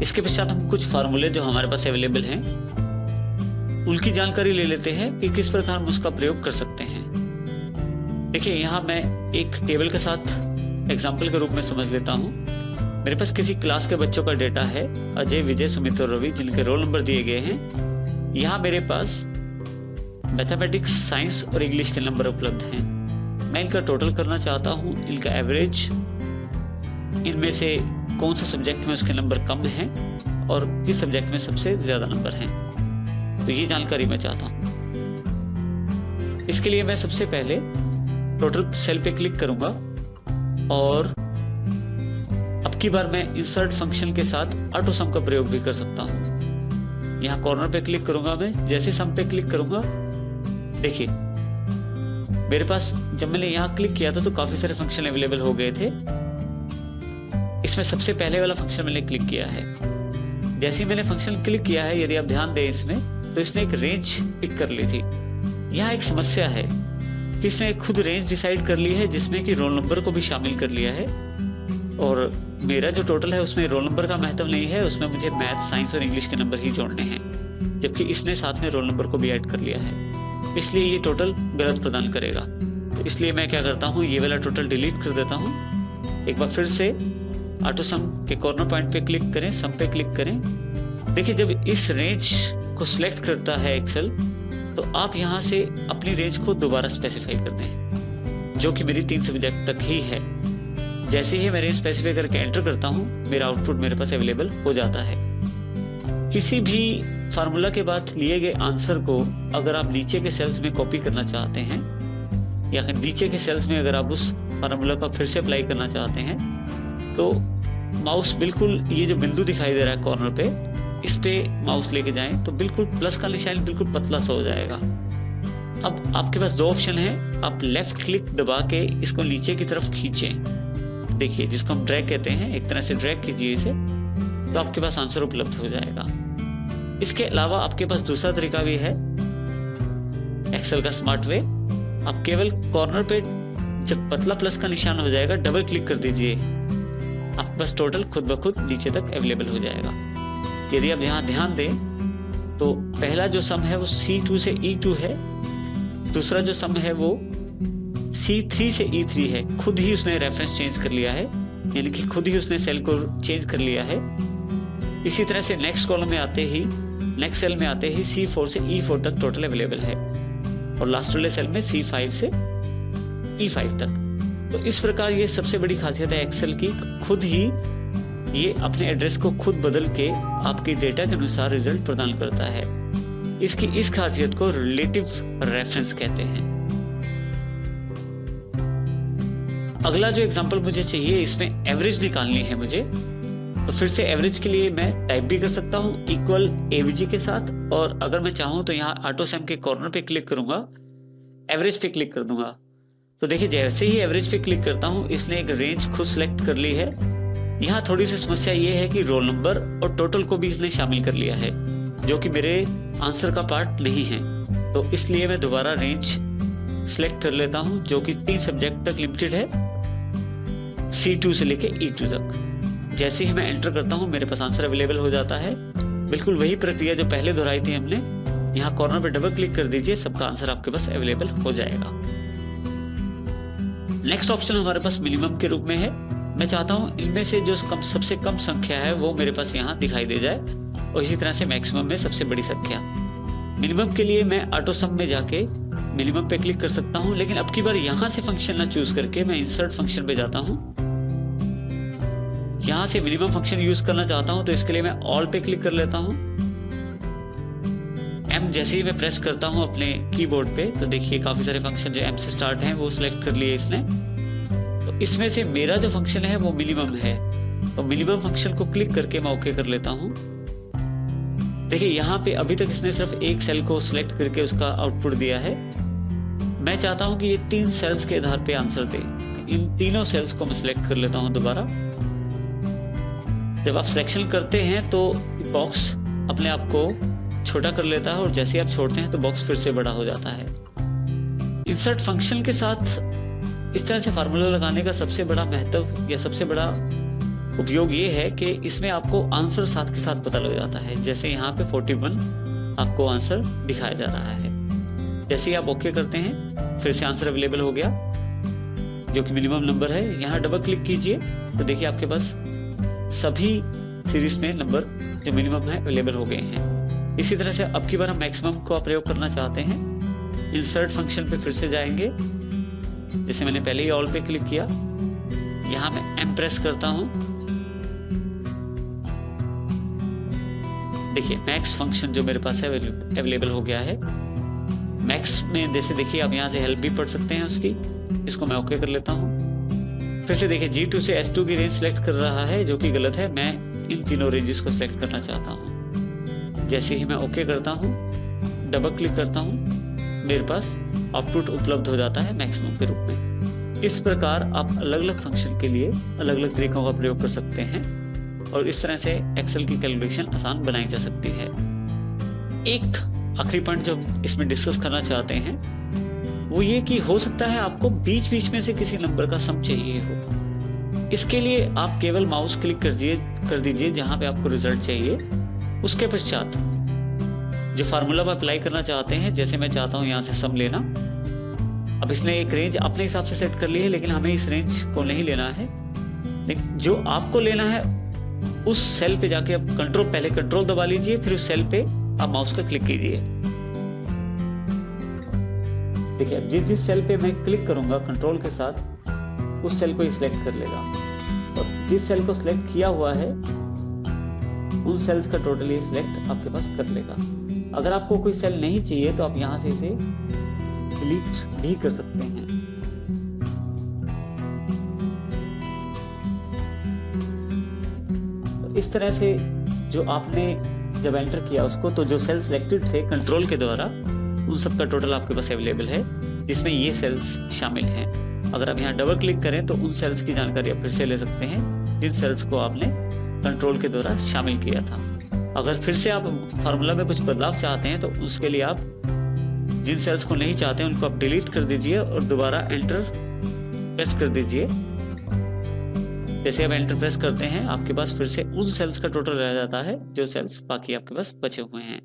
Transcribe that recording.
इसके पश्चात हम कुछ फार्मूले जो हमारे पास अवेलेबल हैं उनकी जानकारी ले लेते हैं कि किस प्रकार हम उसका प्रयोग कर सकते हैं। देखिए, यहाँ मैं एक टेबल के साथ एग्जाम्पल के रूप में समझ लेता हूँ। मेरे पास किसी क्लास के बच्चों का डेटा है, अजय, विजय, सुमित और रवि, जिनके रोल नंबर दिए गए हैं। यहाँ मेरे पास मैथमेटिक्स, साइंस और इंग्लिश के नंबर उपलब्ध हैं। मैं इनका टोटल करना चाहता हूँ, इनका एवरेज, इनमें से कौन सा सब्जेक्ट में उसके नंबर कम हैं और किस सब्जेक्ट में सबसे ज़्यादा नंबर हैं, तो ये जानकारी मैं चाहता हूँ। इसके लिए मैं सबसे पहले टोटल सेल पे क्लिक करूँगा और अब की बार मैं इंसर्ट फंक्शन के साथ ऑटो सम का प्रयोग भी कर सकता हूँ। यहाँ कॉर्नर पे क्लिक करूँगा मैं, जैसे सम पे क्लिक करूँगा, देखिए मेरे पास जब मैंने यहाँ क्लिक किया था तो काफ़ी सारे फंक्शन अवेलेबल हो गए थे। इसमें सबसे पहले वाला फंक्शन मैंने क्लिक किया है। जैसे ही मैंने फंक्शन क्लिक किया है, यदि आप ध्यान दें इसमें, तो इसने एक रेंज पिक कर ली थी। यहाँ एक समस्या है कि इसने खुद रेंज डिसाइड कर ली है, जिसमें कि रोल नंबर को भी शामिल कर लिया है। और मेरा जो टोटल है उसमें रोल नंबर का महत्व नहीं है, उसमें मुझे मैथ, साइंस और इंग्लिश के नंबर ही जोड़ने हैं, जबकि इसने साथ में रोल नंबर को भी ऐड कर लिया है। इसलिए ये टोटल गलत प्रदान करेगा। तो इसलिए मैं क्या करता हूँ, ये वाला टोटल डिलीट कर देता हूँ। एक बार फिर से ऑटो सम के कॉर्नर पॉइंट पे क्लिक करें, सम पे क्लिक करें। देखिए, जब इस रेंज को सिलेक्ट करता है एक्सेल, तो आप यहाँ से अपनी रेंज को दोबारा स्पेसिफाई कर दें, जो कि मेरी 3 सब्जेक्ट तक ही है। जैसे ही मैं रेंज स्पेसिफाई करके एंटर करता हूँ, मेरा आउटपुट मेरे पास अवेलेबल हो जाता है। किसी भी फार्मूला के बाद लिए गए आंसर को अगर आप नीचे के सेल्स में कॉपी करना चाहते हैं, या नीचे के सेल्स में अगर आप उस फार्मूला को फिर से अप्लाई करना चाहते हैं, तो माउस बिल्कुल ये जो बिंदु दिखाई दे रहा है कॉर्नर पे, इस पे माउस लेके जाएं तो बिल्कुल प्लस का निशान बिल्कुल पतला सा हो जाएगा। अब आपके पास 2 ऑप्शन है। आप लेफ्ट क्लिक दबा के इसको नीचे की तरफ खींचें, देखिए जिसको हम ड्रैग कहते हैं, एक तरह से ड्रैग कीजिए इसे, तो आपके पास आंसर उपलब्ध हो जाएगा। इसके अलावा आपके पास दूसरा तरीका भी है, एक्सेल का स्मार्ट वे। आप केवल कॉर्नर पे जब पतला प्लस का निशान हो जाएगा, डबल क्लिक कर दीजिए, आपके पास टोटल खुद ब खुद नीचे तक अवेलेबल हो जाएगा। यदि आप यहाँ ध्यान दें तो पहला जो सम है वो C2 से E2 है, दूसरा जो सम है वो C3 से E3 है। खुद ही उसने रेफरेंस चेंज कर लिया है, यानी कि खुद ही उसने सेल को चेंज कर लिया है। इसी तरह से नेक्स्ट कॉलम में आते ही, नेक्स्ट सेल में आते ही C4 से E4 तक टोटल अवेलेबल है, और लास्ट वाले सेल में C5 से E5 तक। तो इस प्रकार ये सबसे बड़ी खासियत है एक्सेल की, खुद ही ये अपने एड्रेस को खुद बदल के आपकी डेटा के अनुसार रिजल्ट प्रदान करता है। इसकी इस खासियत को रिलेटिव रेफरेंस कहते हैं। अगला जो एग्जांपल मुझे चाहिए, इसमें एवरेज निकालनी है मुझे, तो फिर से एवरेज के लिए मैं टाइप भी कर सकता हूँ इक्वल एवीजी के साथ, और अगर मैं चाहूँ तो यहाँ ऑटो सम के कॉर्नर पे क्लिक करूंगा, एवरेज पे क्लिक कर दूंगा। तो देखिए, जैसे ही एवरेज पे क्लिक करता हूँ, इसने एक रेंज खुद सेलेक्ट कर ली है। यहाँ थोड़ी सी समस्या ये है कि रोल नंबर और टोटल को भी इसने शामिल कर लिया है, जो कि मेरे आंसर का पार्ट नहीं है। तो इसलिए मैं दोबारा रेंज सेलेक्ट कर लेता हूँ, जो कि 3 सब्जेक्ट तक लिमिटेड है, C2 से लेके E2 तक। जैसे ही मैं एंटर करता हूँ, मेरे पास आंसर अवेलेबल हो जाता है। बिल्कुल वही प्रक्रिया जो पहले दोहराई थी हमने। यहाँ कॉर्नर पे डबल क्लिक कर दीजिए, सबका आंसर आपके पास अवेलेबल हो जाएगा। नेक्स्ट ऑप्शन हमारे पास मिनिमम के रूप में है। मैं चाहता हूँ इनमें से जो सबसे कम संख्या है वो मेरे पास यहाँ दिखाई दे जाए, और इसी तरह से मैक्सिमम में सबसे बड़ी संख्या। मिनिमम के लिए मैं ऑटो सम में जाके मिनिमम पे क्लिक कर सकता हूँ, लेकिन अब की बार यहाँ से फंक्शन ना चूज करके मैं इंसर्ट फंक्शन पे जाता हूँ। यहाँ से मिनिमम फंक्शन यूज करना चाहता हूँ, तो इसके लिए मैं ऑल पे क्लिक कर लेता हूँ। M जैसे ही मैं प्रेस करता हूँ अपने कीबोर्ड पे, तो देखिए काफी सारे फंक्शन जो M से स्टार्ट हैं वो सिलेक्ट कर लिए इसने। तो इसमें से मेरा जो फंक्शन है वो मिनिमम है, तो मिनिमम फंक्शन को क्लिक करके मैं ओके कर लेता हूँ। देखिए, यहाँ पे अभी तक इसने सिर्फ एक सेल को सिलेक्ट करके उसका आउटपुट दिया है। मैं चाहता हूँ कि ये 3 सेल्स के आधार पे आंसर दे। इन तीनों सेल्स को मैं सिलेक्ट कर लेता हूँ दोबारा। जब आप सिलेक्शन करते हैं तो बॉक्स अपने आप को छोटा कर लेता है, और जैसे आप छोड़ते हैं तो बॉक्स फिर से बड़ा हो जाता है। इंसर्ट फंक्शन के साथ इस तरह से फार्मूला लगाने का सबसे बड़ा महत्व या सबसे बड़ा उपयोग ये है कि इसमें आपको आंसर साथ के साथ पता लग जाता है। जैसे यहाँ पे 41 आपको आंसर दिखाया जा रहा है। जैसे ही आप ओके करते हैं फिर से आंसर अवेलेबल हो गया, जो कि मिनिमम नंबर है। यहाँ डबल क्लिक कीजिए तो देखिए आपके पास सभी सीरीज में नंबर जो मिनिमम है अवेलेबल हो गए हैं। इसी तरह से अब की बार हम मैक्सिमम का प्रयोग करना चाहते हैं। इंसर्ट फंक्शन पे फिर से जाएंगे, जैसे मैंने पहले ही ऑल पे क्लिक किया। यहाँ मैं एम प्रेस करता हूँ। देखिए मैक्स फंक्शन जो मेरे पास है अवेलेबल हो गया है। मैक्स में जैसे देखिए आप यहाँ से हेल्प भी पढ़ सकते हैं उसकी। इसको मैं ओके कर लेता हूँ। फिर से देखिए G2 से S2 की रेंज सेलेक्ट कर रहा है, जो कि गलत है। मैं इन तीनों रेंजेस को सिलेक्ट करना चाहता हूँ। जैसे ही मैं ओके करता हूँ, डबल क्लिक करता हूँ, मेरे पास आउटपुट उपलब्ध हो जाता है मैक्सिमम के रूप में। इस प्रकार आप अलग अलग फंक्शन के लिए अलग अलग तरीकों का प्रयोग कर सकते हैं और इस तरह से एक्सेल की कैलकुलेशन आसान बनाई जा सकती है। एक आखिरी पॉइंट जो इसमें डिस्कस करना चाहते हैं वो ये कि हो सकता है आपको बीच बीच में से किसी नंबर का सम चाहिए हो। इसके लिए आप केवल माउस क्लिक कर दीजिए जहां पे आपको रिजल्ट चाहिए। उसके पश्चात जो फार्मूला आप अप्लाई करना चाहते हैं, जैसे मैं चाहता हूं यहाँ से सम लेना। अब इसने एक रेंज अपने हिसाब से सेट कर ली है, लेकिन हमें इस रेंज को नहीं लेना है। लेकिन जो आपको लेना है उस सेल पे जाके आप पहले कंट्रोल दबा लीजिए, फिर उस सेल पे आप माउस का क्लिक कीजिए। देखिए अब जिस सेल पे मैं क्लिक करूंगा कंट्रोल के साथ, उस सेल को ही सिलेक्ट कर लेगा और जिस सेल को सिलेक्ट किया हुआ है उन सेल्स का टोटली सिलेक्ट आपके पास कर लेगा। अगर आपको कोई सेल नहीं चाहिए तो आप यहां से इसे डिलीट भी कर सकते हैं। तो इस तरह से जो आपने जब एंटर किया उसको, तो जो सेल सिलेक्टेड थे कंट्रोल के द्वारा, उन सब का टोटल आपके पास अवेलेबल है, जिसमें ये सेल्स शामिल हैं। अगर आप यहाँ डबल क्लिक करें तो उन सेल्स की जानकारी आप फिर से ले सकते हैं जिन सेल्स को आपने कंट्रोल के द्वारा शामिल किया था। अगर फिर से आप फार्मूला में कुछ बदलाव चाहते हैं तो उसके लिए आप जिन सेल्स को नहीं चाहते हैं उनको आप डिलीट कर दीजिए और दोबारा एंटर प्रेस कर दीजिए। जैसे आप एंटर प्रेस करते हैं आपके पास फिर से उन सेल्स का टोटल रह जाता है जो सेल्स बाकी आपके पास बचे हुए हैं।